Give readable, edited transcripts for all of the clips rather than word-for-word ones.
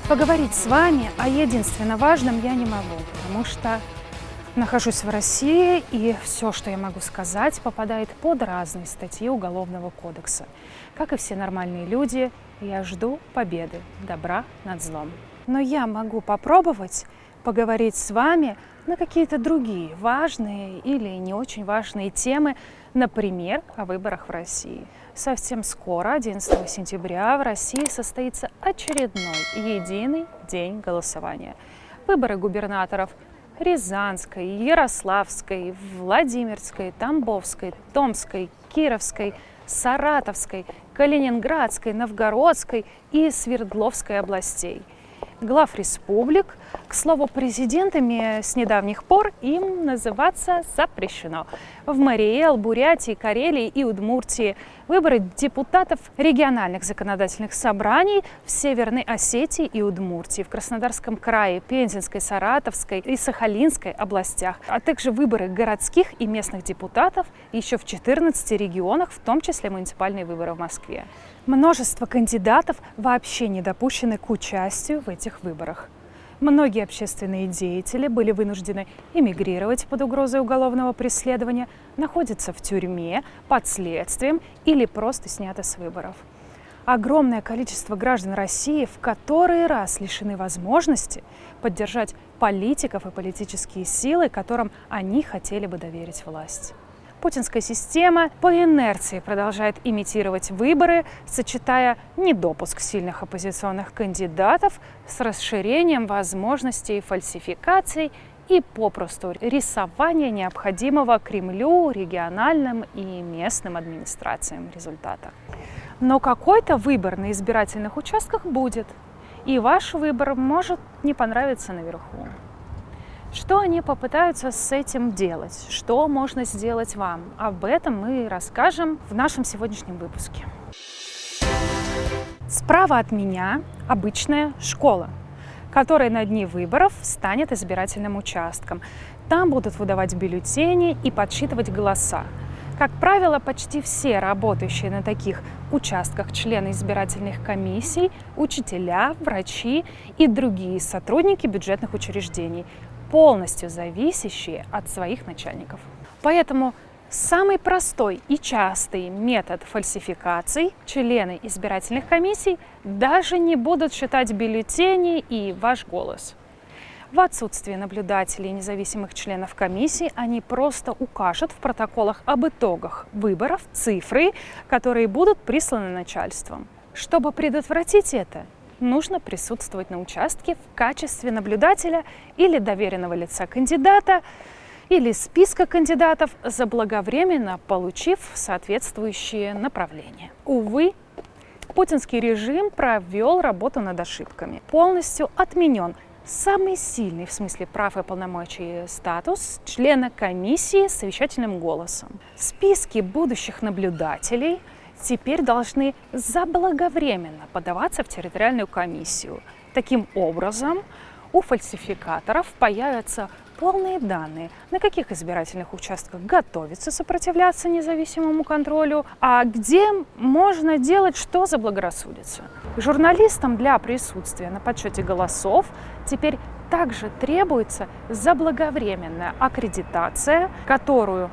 Поговорить с вами о единственно важном я не могу, потому что нахожусь в России, и все, что я могу сказать, попадает под разные статьи Уголовного кодекса. Как и все нормальные люди, я жду победы, добра над злом. Но я могу попробовать поговорить с вами на какие-то другие важные или не очень важные темы, например, о выборах в России. Совсем скоро, 11 сентября, в России состоится очередной единый день голосования. Выборы губернаторов Рязанской, Ярославской, Владимирской, Тамбовской, Томской, Кировской, Саратовской, Калининградской, Новгородской и Свердловской областей. Глав республик, к слову, президентами с недавних пор им называться запрещено. В Марий-Эл, Бурятии, Карелии и Удмуртии выборы депутатов региональных законодательных собраний в Северной Осетии и Удмуртии, в Краснодарском крае, Пензенской, Саратовской и Сахалинской областях, а также выборы городских и местных депутатов еще в 14 регионах, в том числе муниципальные выборы в Москве. Множество кандидатов вообще не допущены к участию в этих выборах. Многие общественные деятели были вынуждены эмигрировать под угрозой уголовного преследования, находятся в тюрьме, под следствием или просто сняты с выборов. Огромное количество граждан России в который раз лишены возможности поддержать политиков и политические силы, которым они хотели бы доверить власть. Путинская система по инерции продолжает имитировать выборы, сочетая недопуск сильных оппозиционных кандидатов с расширением возможностей фальсификаций и попросту рисования необходимого Кремлю, региональным и местным администрациям результата. Но какой-то выбор на избирательных участках будет, и ваш выбор может не понравиться наверху. Что они попытаются с этим делать? Что можно сделать вам? Об этом мы расскажем в нашем сегодняшнем выпуске. Справа от меня обычная школа, которая на дни выборов станет избирательным участком. Там будут выдавать бюллетени и подсчитывать голоса. Как правило, почти все работающие на таких участках члены избирательных комиссий, учителя, врачи и другие сотрудники бюджетных учреждений, полностью зависящие от своих начальников. Поэтому самый простой и частый метод фальсификаций члены избирательных комиссий даже не будут считать бюллетени и ваш голос. В отсутствие наблюдателей и независимых членов комиссии они просто укажут в протоколах об итогах выборов цифры, которые будут присланы начальством. Чтобы предотвратить это, нужно присутствовать на участке в качестве наблюдателя или доверенного лица кандидата, или списка кандидатов, заблаговременно получив соответствующие направления. Увы, путинский режим провел работу над ошибками. Полностью отменен самый сильный в смысле прав и полномочий статус члена комиссии с совещательным голосом. Списки будущих наблюдателей теперь должны заблаговременно подаваться в территориальную комиссию. Таким образом, у фальсификаторов появятся полные данные, на каких избирательных участках готовится сопротивляться независимому контролю, а где можно делать, что заблагорассудится. Журналистам для присутствия на подсчете голосов теперь также требуется заблаговременная аккредитация, которую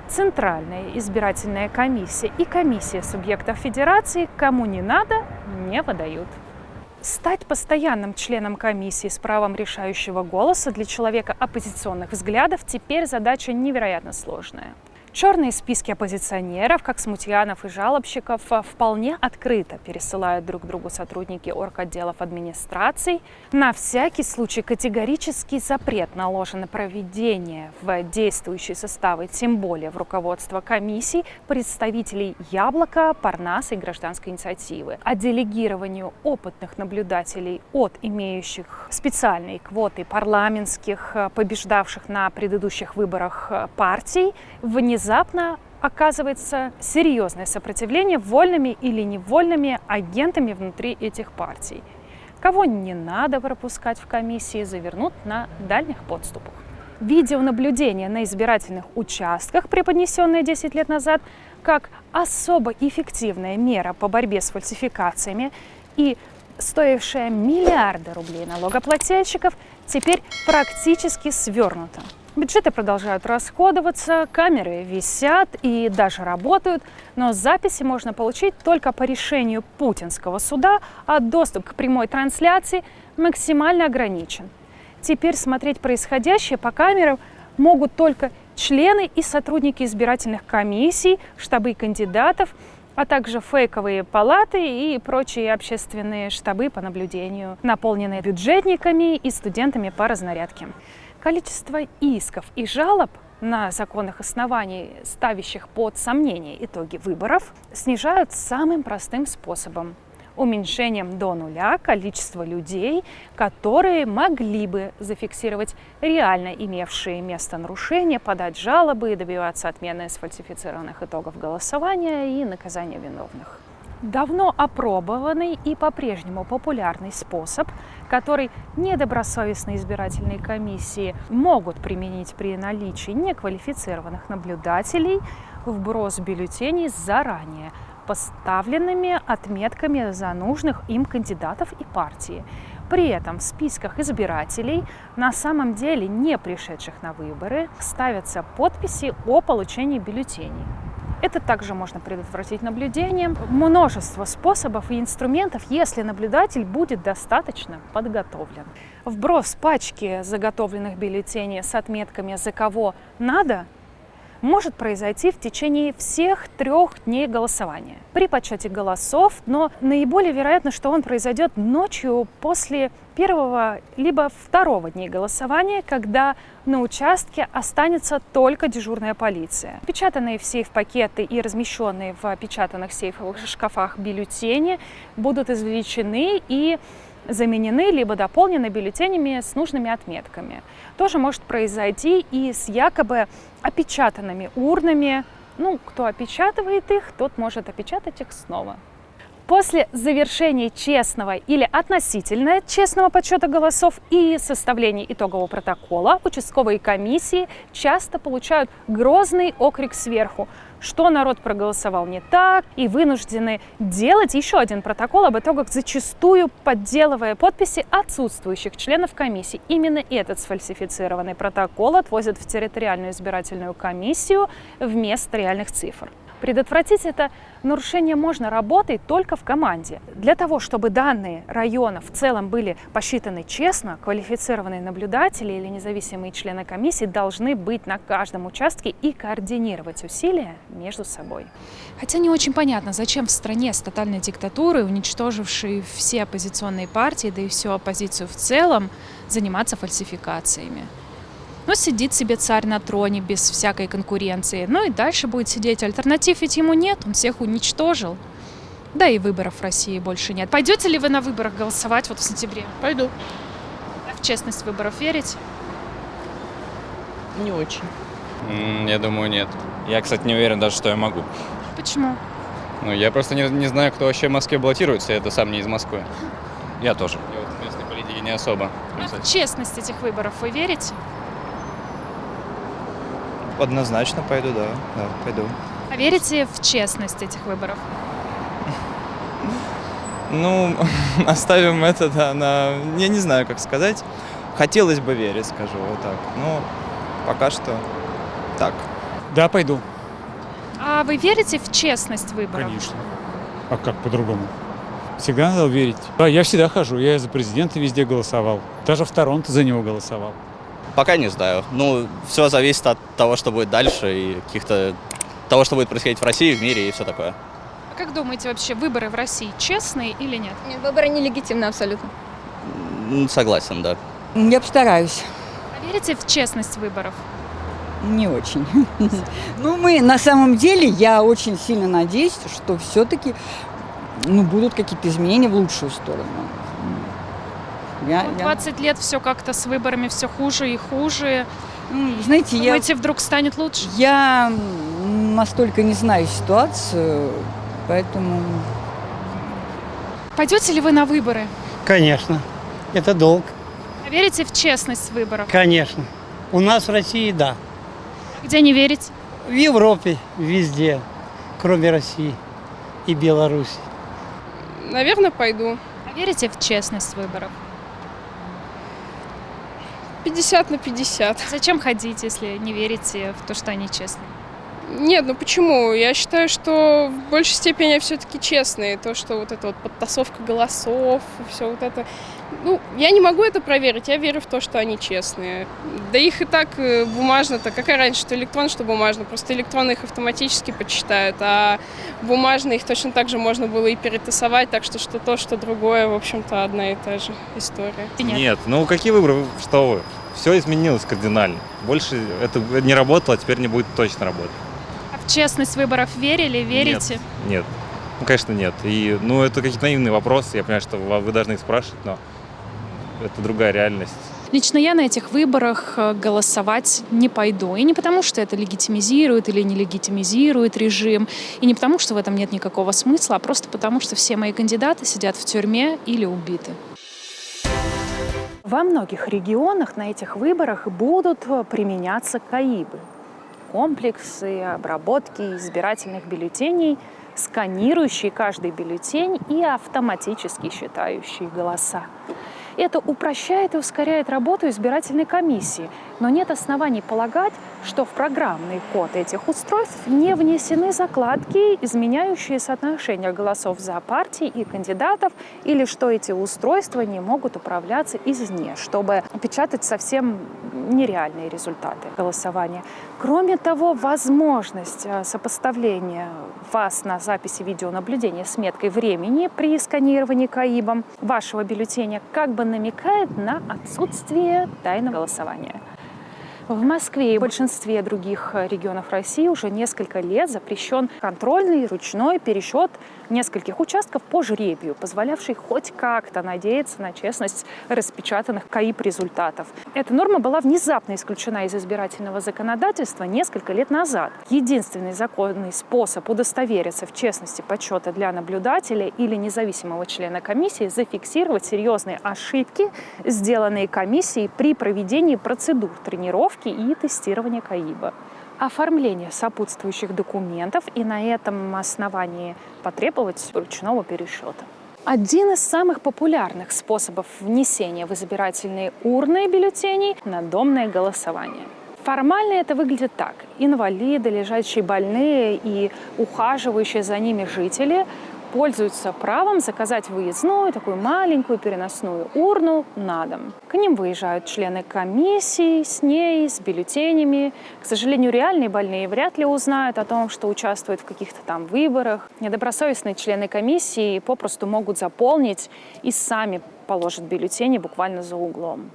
Центральная избирательная комиссия и комиссия субъектов федерации кому не надо, не выдают. Стать постоянным членом комиссии с правом решающего голоса для человека оппозиционных взглядов теперь задача невероятно сложная. Черные списки оппозиционеров, как смутьянов и жалобщиков, вполне открыто пересылают друг другу сотрудники орготделов администраций. На всякий случай категорический запрет наложен на проведение в действующие составы, тем более в руководство комиссий, представителей Яблока, Парнаса и Гражданской инициативы. А делегированию опытных наблюдателей от имеющих специальные квоты парламентских, побеждавших на предыдущих выборах партий, внезапно оказывается серьезное сопротивление вольными или невольными агентами внутри этих партий. Кого не надо пропускать в комиссии, завернут на дальних подступах. Видеонаблюдение на избирательных участках, преподнесенное 10 лет назад, как особо эффективная мера по борьбе с фальсификациями и стоившая миллиарды рублей налогоплательщиков, теперь практически свернута. Бюджеты продолжают расходоваться, камеры висят и даже работают, но записи можно получить только по решению путинского суда, а доступ к прямой трансляции максимально ограничен. Теперь смотреть происходящее по камерам могут только члены и сотрудники избирательных комиссий, штабы кандидатов, а также фейковые палаты и прочие общественные штабы по наблюдению, наполненные бюджетниками и студентами по разнарядке. Количество исков и жалоб на законных основаниях, ставящих под сомнение итоги выборов, снижают самым простым способом – уменьшением до нуля количества людей, которые могли бы зафиксировать реально имевшие место нарушения, подать жалобы и добиваться отмены сфальсифицированных итогов голосования и наказания виновных. Давно опробованный и по-прежнему популярный способ, который недобросовестные избирательные комиссии могут применить при наличии неквалифицированных наблюдателей, вброс бюллетеней заранее поставленными отметками за нужных им кандидатов и партии. При этом в списках избирателей, на самом деле не пришедших на выборы, ставятся подписи о получении бюллетеней. Это также можно предотвратить наблюдением. Множество способов и инструментов, если наблюдатель будет достаточно подготовлен. Вброс пачки заготовленных бюллетеней с отметками «за кого надо» может произойти в течение всех 3 дней голосования при подсчете голосов, но наиболее вероятно, что он произойдет ночью после 1 либо 2 дней голосования, когда на участке останется только дежурная полиция. Печатанные в сейф-пакеты и размещенные в опечатанных сейфовых шкафах бюллетени будут извлечены и заменены либо дополнены бюллетенями с нужными отметками. Тоже может произойти и с якобы опечатанными урнами. Кто опечатывает их, тот может опечатать их снова. После завершения честного или относительно честного подсчета голосов и составления итогового протокола участковые комиссии часто получают грозный окрик сверху, что народ проголосовал не так, и вынуждены делать еще один протокол об итогах, зачастую подделывая подписи отсутствующих членов комиссии. Именно этот сфальсифицированный протокол отвозят в территориальную избирательную комиссию вместо реальных цифр. Предотвратить это нарушение можно, работать только в команде. Для того, чтобы данные района в целом были посчитаны честно, квалифицированные наблюдатели или независимые члены комиссии должны быть на каждом участке и координировать усилия между собой. Хотя не очень понятно, зачем в стране с тотальной диктатурой, уничтожившей все оппозиционные партии, да и всю оппозицию в целом, заниматься фальсификациями. Сидит себе царь на троне без всякой конкуренции. И дальше будет сидеть. Альтернатив ведь ему нет, он всех уничтожил. Да и выборов в России больше нет. Пойдете ли вы на выборах голосовать в сентябре? Пойду. А в честность выборов верите? Не очень. Я думаю, нет. Я, кстати, не уверен даже, что я могу. Почему? Я просто не знаю, кто вообще в Москве баллотируется, я сам не из Москвы. Я тоже. Я в местной политике не особо. А в честность этих выборов вы верите? Однозначно пойду, да, пойду. А верите в честность этих выборов? Оставим это, я не знаю, как сказать. Хотелось бы верить, скажу вот так. Пока что так. Да, пойду. А вы верите в честность выборов? Конечно. А как по-другому? Всегда надо верить. Да, я всегда хожу, я за президента везде голосовал. Даже в Торонто за него голосовал. Пока не знаю. Все зависит от того, что будет дальше, и того, что будет происходить в России, в мире и все такое. А как думаете, вообще выборы в России честные или нет? Нет, выборы нелегитимны абсолютно. Согласен, да. Я постараюсь. А верите в честность выборов? Не очень. На самом деле, я очень сильно надеюсь, что все-таки будут какие-то изменения в лучшую сторону. 20 лет все как-то с выборами все хуже и хуже. Знаете, Думаете, вдруг станет лучше? Я настолько не знаю ситуацию, поэтому... Пойдете ли вы на выборы? Конечно. Это долг. А верите в честность выборов? Конечно. У нас в России, да. Где не верите? В Европе, везде, кроме России и Беларуси. Наверное, пойду. А Верите в честность выборов? 50/50. Зачем ходить, если не верите в то, что они честные? Нет, ну почему? Я считаю, что в большей степени все-таки честные. То, что вот эта вот подтасовка голосов, все вот это. Ну, я не могу это проверить, я верю в то, что они честные. Да их и так бумажно-то, какая разница, что электронно, что бумажно. Просто электронно их автоматически подсчитают, а бумажно их точно так же можно было и перетасовать, так что то, что другое, в общем-то, одна и та же история. Нет, ну какие выборы, что вы? Все изменилось кардинально. Больше это не работало, а теперь не будет точно работать. А в честность выборов верили, верите? Нет. Ну, конечно, нет. И, ну, это какие-то наивные вопросы. Я понимаю, что вы должны их спрашивать, но это другая реальность. Лично я на этих выборах голосовать не пойду. И не потому, что это легитимизирует или не легитимизирует режим, и не потому, что в этом нет никакого смысла, а просто потому, что все мои кандидаты сидят в тюрьме или убиты. Во многих регионах на этих выборах будут применяться КАИБы – комплексы обработки избирательных бюллетеней, сканирующие каждый бюллетень и автоматически считающие голоса. Это упрощает и ускоряет работу избирательной комиссии, но нет оснований полагать, что в программный код этих устройств не внесены закладки, изменяющие соотношение голосов за партии и кандидатов, или что эти устройства не могут управляться извне, чтобы печатать совсем нереальные результаты голосования. Кроме того, возможность сопоставления вас на записи видеонаблюдения с меткой времени при сканировании КАИБом вашего бюллетеня как бы намекает на отсутствие тайного голосования. В Москве и в большинстве других регионов России уже несколько лет запрещен контрольный ручной пересчет нескольких участков по жребию, позволявший хоть как-то надеяться на честность распечатанных КАИБ результатов. Эта норма была внезапно исключена из избирательного законодательства несколько лет назад. Единственный законный способ удостовериться в честности подсчета для наблюдателя или независимого члена комиссии – зафиксировать серьезные ошибки, сделанные комиссией при проведении процедур тренировки и тестирования КАИБа. Оформление сопутствующих документов и на этом основании потребовать ручного пересчета. Один из самых популярных способов внесения в избирательные урны бюллетеней – надомное голосование. Формально это выглядит так. Инвалиды, лежачие больные и ухаживающие за ними жители пользуются правом заказать выездную, такую маленькую переносную урну на дом. К ним выезжают члены комиссии с ней, с бюллетенями. К сожалению, реальные больные вряд ли узнают о том, что участвуют в каких-то там выборах. Недобросовестные члены комиссии попросту могут заполнить и сами положат бюллетени буквально за углом.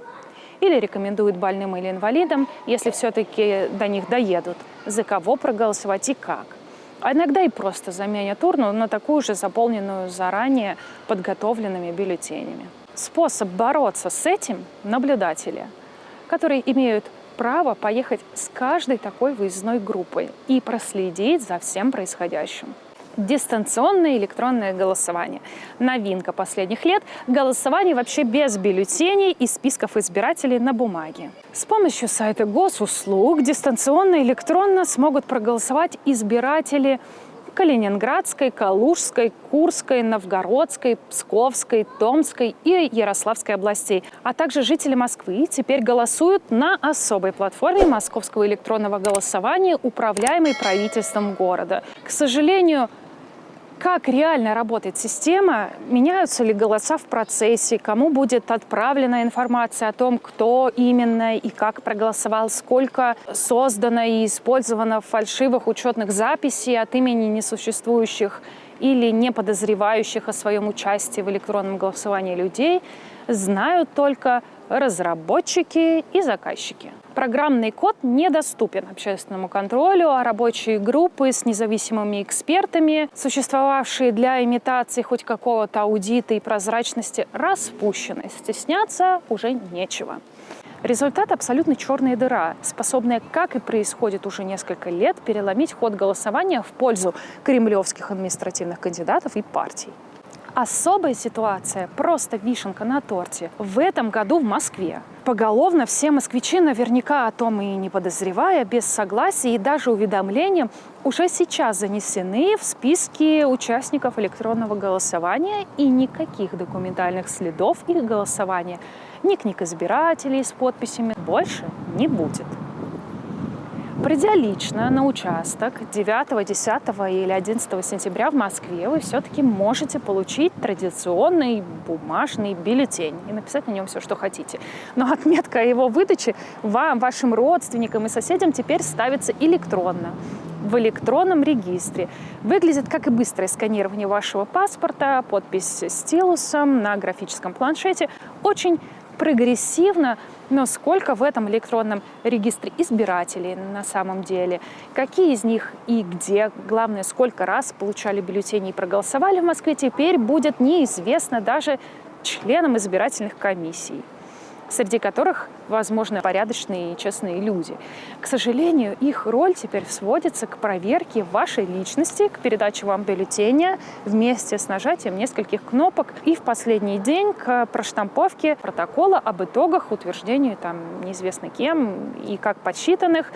Или рекомендуют больным или инвалидам, если все-таки до них доедут, за кого проголосовать и как. А иногда и просто заменят урну на такую же заполненную заранее подготовленными бюллетенями. Способ бороться с этим – наблюдатели, которые имеют право поехать с каждой такой выездной группой и проследить за всем происходящим. Дистанционное электронное голосование. Новинка последних лет – голосование вообще без бюллетеней и списков избирателей на бумаге. С помощью сайта госуслуг дистанционно электронно смогут проголосовать избиратели Калининградской, Калужской, Курской, Новгородской, Псковской, Томской и Ярославской областей, а также жители Москвы теперь голосуют на особой платформе московского электронного голосования, управляемой правительством города. К сожалению, как реально работает система, меняются ли голоса в процессе, кому будет отправлена информация о том, кто именно и как проголосовал, сколько создано и использовано фальшивых учетных записей от имени несуществующих или не подозревающих о своем участии в электронном голосовании людей, знают только разработчики и заказчики. Программный код недоступен общественному контролю, а рабочие группы с независимыми экспертами, существовавшие для имитации хоть какого-то аудита и прозрачности, распущены. Стесняться уже нечего. Результат – абсолютно черная дыра, способная, как и происходит уже несколько лет, переломить ход голосования в пользу кремлевских административных кандидатов и партий. Особая ситуация, просто вишенка на торте. В этом году в Москве Поголовно все москвичи, наверняка о том и не подозревая, без согласия и даже уведомления, уже сейчас занесены в списки участников электронного голосования, и никаких документальных следов их голосования, ни книг избирателей с подписями больше не будет. Придя лично на участок 9, 10 или 11 сентября в Москве, вы все-таки можете получить традиционный бумажный бюллетень и написать на нем все, что хотите. Но отметка о его выдаче вам, вашим родственникам и соседям теперь ставится электронно, в электронном регистре. Выглядит как и быстрое сканирование вашего паспорта, подпись стилусом на графическом планшете. Очень прогрессивно, но сколько в этом электронном регистре избирателей на самом деле, какие из них и где, главное, сколько раз получали бюллетени и проголосовали в Москве, теперь будет неизвестно даже членам избирательных комиссий, среди которых, возможно, порядочные и честные люди. К сожалению, их роль теперь сводится к проверке вашей личности, к передаче вам бюллетеня вместе с нажатием нескольких кнопок и в последний день к проштамповке протокола об итогах, утверждению неизвестно кем и как подсчитанных,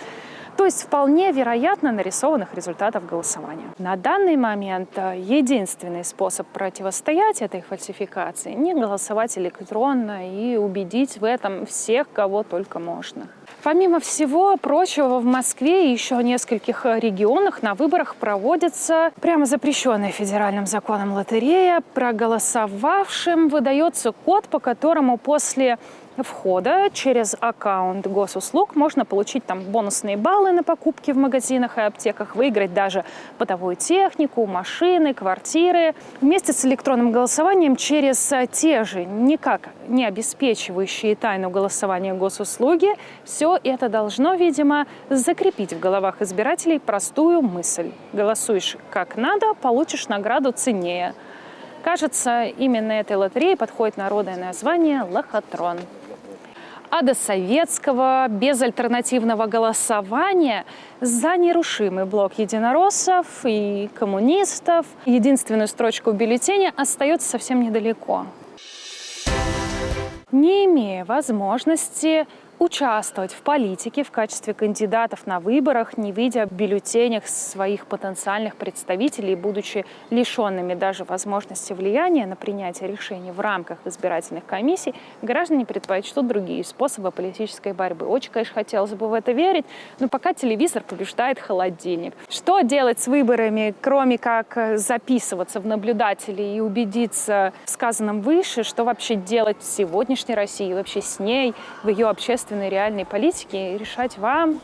то есть вполне вероятно нарисованных результатов голосования. На данный момент единственный способ противостоять этой фальсификации – не голосовать электронно и убедить в этом всех, кого только можно. Помимо всего прочего, в Москве и еще нескольких регионах на выборах проводится прямо запрещенная федеральным законом лотерея. Проголосовавшим выдается код, по которому после входа через аккаунт госуслуг можно получить бонусные баллы на покупки в магазинах и аптеках, выиграть даже бытовую технику, машины, квартиры. Вместе с электронным голосованием через те же никак не обеспечивающие тайну голосования госуслуги, все это должно, видимо, закрепить в головах избирателей простую мысль: голосуешь как надо, получишь награду ценнее. Кажется, именно этой лотерее подходит народное название «лохотрон». А до советского безальтернативного голосования за нерушимый блок единороссов и коммунистов единственную строчку в бюллетене остается совсем недалеко. Не имея возможности участвовать в политике в качестве кандидатов на выборах, не видя в бюллетенях своих потенциальных представителей, будучи лишенными даже возможности влияния на принятие решений в рамках избирательных комиссий, граждане предпочтут другие способы политической борьбы. Очень, конечно, хотелось бы в это верить, но пока телевизор побеждает холодильник. Что делать с выборами, кроме как записываться в наблюдатели и убедиться в сказанном выше, что вообще делать в сегодняшней России, вообще с ней, в ее общественной реальной политики, решать вам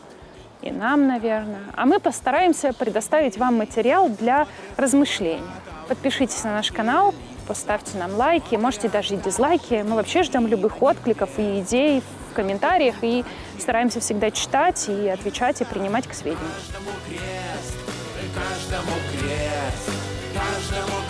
и нам, наверное. А мы постараемся предоставить вам материал для размышления. Подпишитесь на наш канал, поставьте нам лайки, можете даже и дизлайки. Мы вообще ждем любых откликов и идей в комментариях и стараемся всегда читать и отвечать и принимать к сведению. Каждому крест, каждому